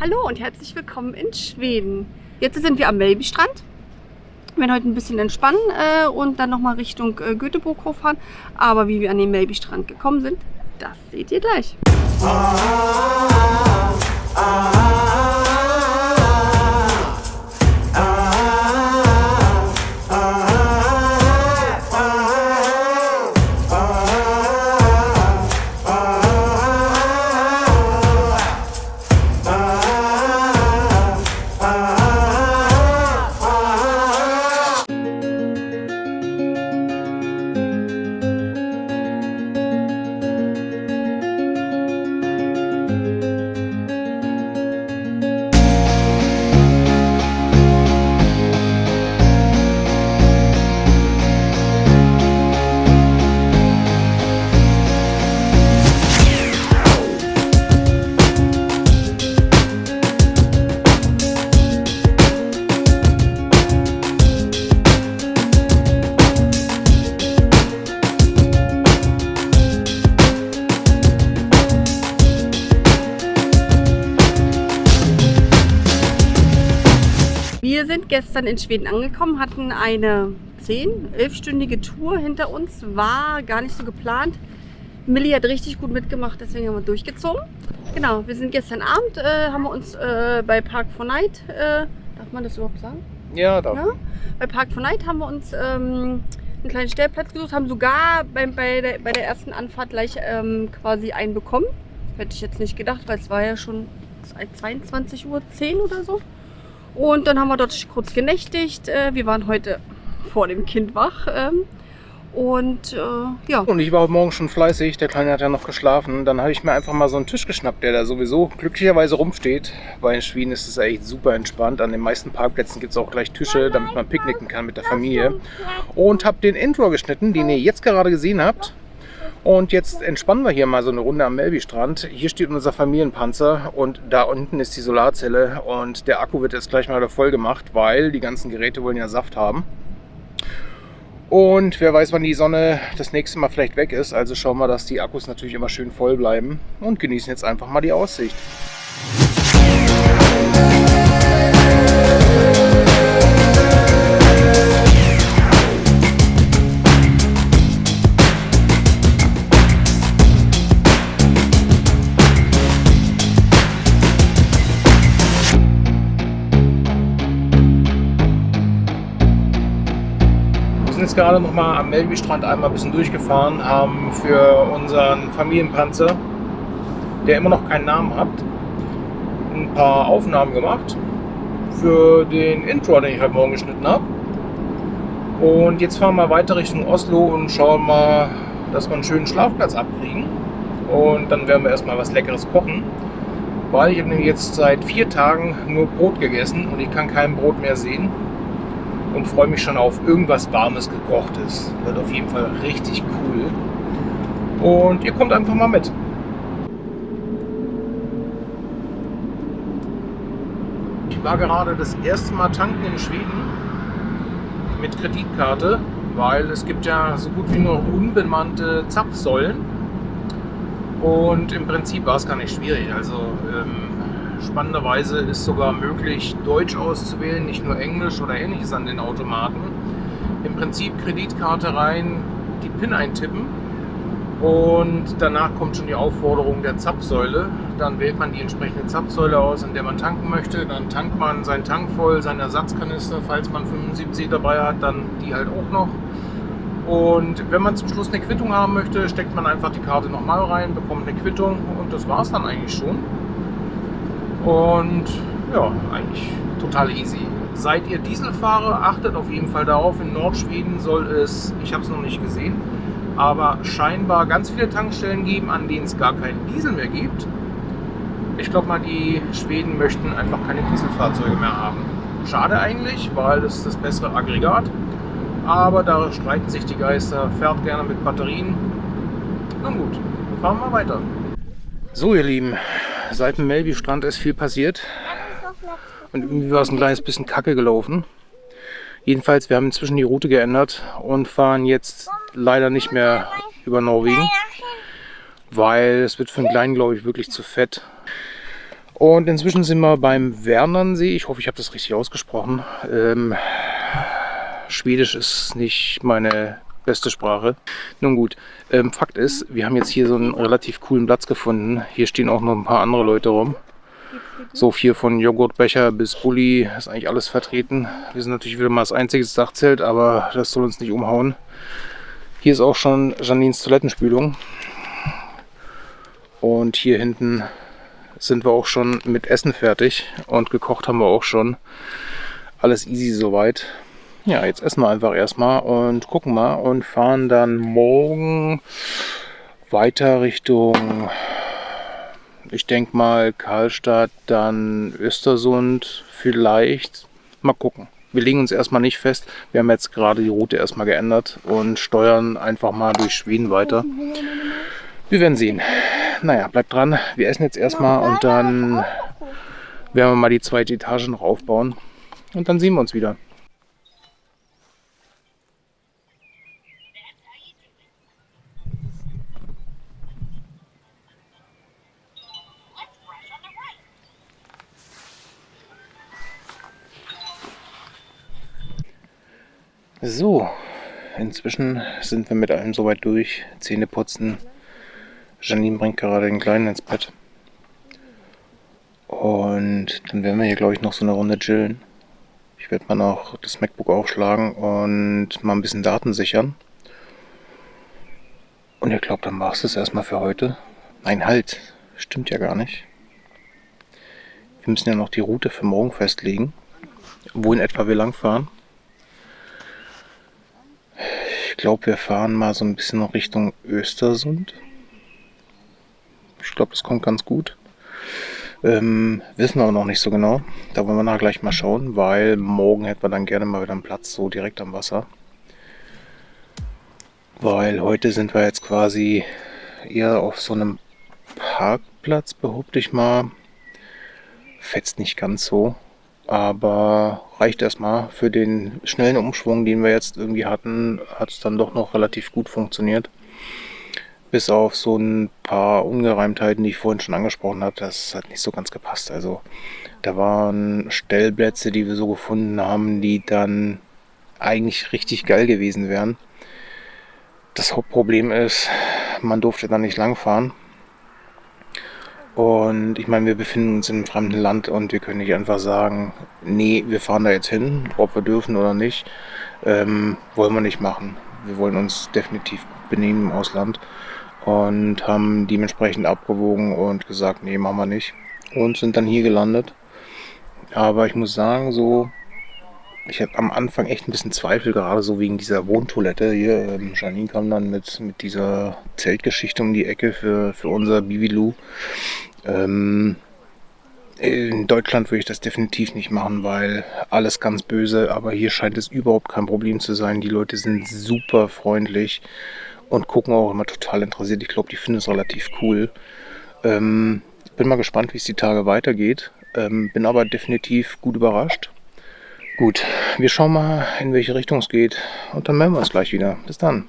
Hallo und herzlich willkommen in Schweden. Jetzt sind wir am Mellbystrand. Wir werden heute ein bisschen entspannen und dann nochmal Richtung Göteborg hochfahren. Aber wie wir an den Mellbystrand gekommen sind, das seht ihr gleich. Wir sind gestern in Schweden angekommen, hatten eine 11-stündige Tour hinter uns, war gar nicht so geplant. Millie hat richtig gut mitgemacht, deswegen haben wir durchgezogen. Genau, wir sind gestern Abend, haben wir uns bei Park4Night, darf man das überhaupt sagen? Ja, darf. Ja? Bei Park4Night haben wir uns einen kleinen Stellplatz gesucht, haben sogar bei der ersten Anfahrt gleich quasi einen bekommen. Hätte ich jetzt nicht gedacht, weil es war ja schon 22:10 Uhr oder so. Und dann haben wir dort kurz genächtigt. Wir waren heute vor dem Kind wach. Ja. Und ich war heute Morgen schon fleißig. Der Kleine hat ja noch geschlafen. Dann habe ich mir einfach mal so einen Tisch geschnappt, der da sowieso glücklicherweise rumsteht. Weil in Schweden ist es echt super entspannt. An den meisten Parkplätzen gibt es auch gleich Tische, damit man picknicken kann mit der Familie. Und habe den Intro geschnitten, den ihr jetzt gerade gesehen habt. Und jetzt entspannen wir hier mal so eine Runde am Mellbystrand. Hier steht unser Familienpanzer und da unten ist die Solarzelle und der Akku wird jetzt gleich mal wieder voll gemacht, weil die ganzen Geräte wollen ja Saft haben. Und wer weiß, wann die Sonne das nächste Mal vielleicht weg ist. Also schauen wir, dass die Akkus natürlich immer schön voll bleiben und genießen jetzt einfach mal die Aussicht. Wir sind jetzt gerade noch mal am Mellbystrand einmal ein bisschen durchgefahren, haben für unseren Familienpanzer, der immer noch keinen Namen hat, ein paar Aufnahmen gemacht für den Intro, den ich heute Morgen geschnitten habe. Und jetzt fahren wir weiter Richtung Oslo und schauen mal, dass wir einen schönen Schlafplatz abkriegen. Und dann werden wir erstmal was Leckeres kochen, weil ich habe nämlich jetzt seit 4 Tagen nur Brot gegessen und ich kann kein Brot mehr sehen. Und freue mich schon auf irgendwas Warmes, Gekochtes. Wird auf jeden Fall richtig cool. Und ihr kommt einfach mal mit. Ich war gerade das erste Mal tanken in Schweden mit Kreditkarte, weil es gibt ja so gut wie nur unbemannte Zapfsäulen. Und im Prinzip war es gar nicht schwierig. Also spannenderweise ist sogar möglich, Deutsch auszuwählen, nicht nur Englisch oder ähnliches an den Automaten. Im Prinzip Kreditkarte rein, die PIN eintippen und danach kommt schon die Aufforderung der Zapfsäule. Dann wählt man die entsprechende Zapfsäule aus, in der man tanken möchte. Dann tankt man seinen Tank voll, seinen Ersatzkanister, falls man 75 dabei hat, dann die halt auch noch. Und wenn man zum Schluss eine Quittung haben möchte, steckt man einfach die Karte nochmal rein, bekommt eine Quittung und das war es dann eigentlich schon. Und ja, eigentlich total easy. Seid ihr Dieselfahrer, achtet auf jeden Fall darauf. In Nordschweden soll es, ich habe es noch nicht gesehen, aber scheinbar ganz viele Tankstellen geben, an denen es gar keinen Diesel mehr gibt. Ich glaube mal, die Schweden möchten einfach keine Dieselfahrzeuge mehr haben. Schade eigentlich, weil das ist das bessere Aggregat. Aber da streiten sich die Geister, fährt gerne mit Batterien. Nun gut, fahren wir mal weiter. So ihr Lieben, seit dem Mellbystrand ist viel passiert und irgendwie war es ein kleines bisschen kacke gelaufen. Jedenfalls, wir haben inzwischen die Route geändert und fahren jetzt leider nicht mehr über Norwegen, weil es wird für einen Kleinen, glaube ich, wirklich zu fett. Und inzwischen sind wir beim Wernernsee. Ich hoffe, ich habe das richtig ausgesprochen. Schwedisch ist nicht meine beste Sprache. Nun gut, Fakt ist, wir haben jetzt hier so einen relativ coolen Platz gefunden. Hier stehen auch noch ein paar andere Leute rum. So viel von Joghurtbecher bis Bulli ist eigentlich alles vertreten. Wir sind natürlich wieder mal das einzige Dachzelt, aber das soll uns nicht umhauen. Hier ist auch schon Janines Toilettenspülung. Und hier hinten sind wir auch schon mit Essen fertig und gekocht haben wir auch schon. Alles easy soweit. Ja, jetzt essen wir einfach erstmal und gucken mal und fahren dann morgen weiter Richtung, ich denke mal, Karlstadt, dann Östersund vielleicht. Mal gucken. Wir legen uns erstmal nicht fest. Wir haben jetzt gerade die Route erstmal geändert und steuern einfach mal durch Schweden weiter. Wir werden sehen. Naja, bleibt dran. Wir essen jetzt erstmal und dann werden wir mal die zweite Etage noch aufbauen. Und dann sehen wir uns wieder. So, inzwischen sind wir mit allem soweit durch. Zähne putzen. Janine bringt gerade den Kleinen ins Bett. Und dann werden wir hier, glaube ich, noch so eine Runde chillen. Ich werde mal noch das MacBook aufschlagen und mal ein bisschen Daten sichern. Und ich glaube, dann war es das erstmal für heute. Nein, halt. Stimmt ja gar nicht. Wir müssen ja noch die Route für morgen festlegen. Wo in etwa wir lang fahren. Ich glaube, wir fahren mal so ein bisschen noch Richtung Östersund. Ich glaube, das kommt ganz gut. Wissen wir aber noch nicht so genau. Da wollen wir nachher gleich mal schauen, weil morgen hätten wir dann gerne mal wieder einen Platz so direkt am Wasser. Weil heute sind wir jetzt quasi eher auf so einem Parkplatz, behaupte ich mal. Fetzt nicht ganz so. Aber reicht erstmal für den schnellen Umschwung, den wir jetzt irgendwie hatten, hat es dann doch noch relativ gut funktioniert. Bis auf so ein paar Ungereimtheiten, die ich vorhin schon angesprochen habe, das hat nicht so ganz gepasst. Also da waren Stellplätze, die wir so gefunden haben, die dann eigentlich richtig geil gewesen wären. Das Hauptproblem ist, man durfte da nicht langfahren. Und ich meine, wir befinden uns in einem fremden Land und wir können nicht einfach sagen, nee, wir fahren da jetzt hin, ob wir dürfen oder nicht, wollen wir nicht machen. Wir wollen uns definitiv benehmen im Ausland und haben dementsprechend abgewogen und gesagt, nee, machen wir nicht. Und sind dann hier gelandet. Aber ich muss sagen, so, ich habe am Anfang echt ein bisschen Zweifel, gerade so wegen dieser Wohntoilette hier. Janine kam dann mit dieser Zeltgeschichte um die Ecke für unser Bivilou. In Deutschland würde ich das definitiv nicht machen, weil alles ganz böse, aber hier scheint es überhaupt kein Problem zu sein. Die Leute sind super freundlich und gucken auch immer total interessiert. Ich glaube, die finden es relativ cool. Bin mal gespannt, wie es die Tage weitergeht. Bin aber definitiv gut überrascht. Gut, wir schauen mal, in welche Richtung es geht und dann melden wir uns gleich wieder. Bis dann.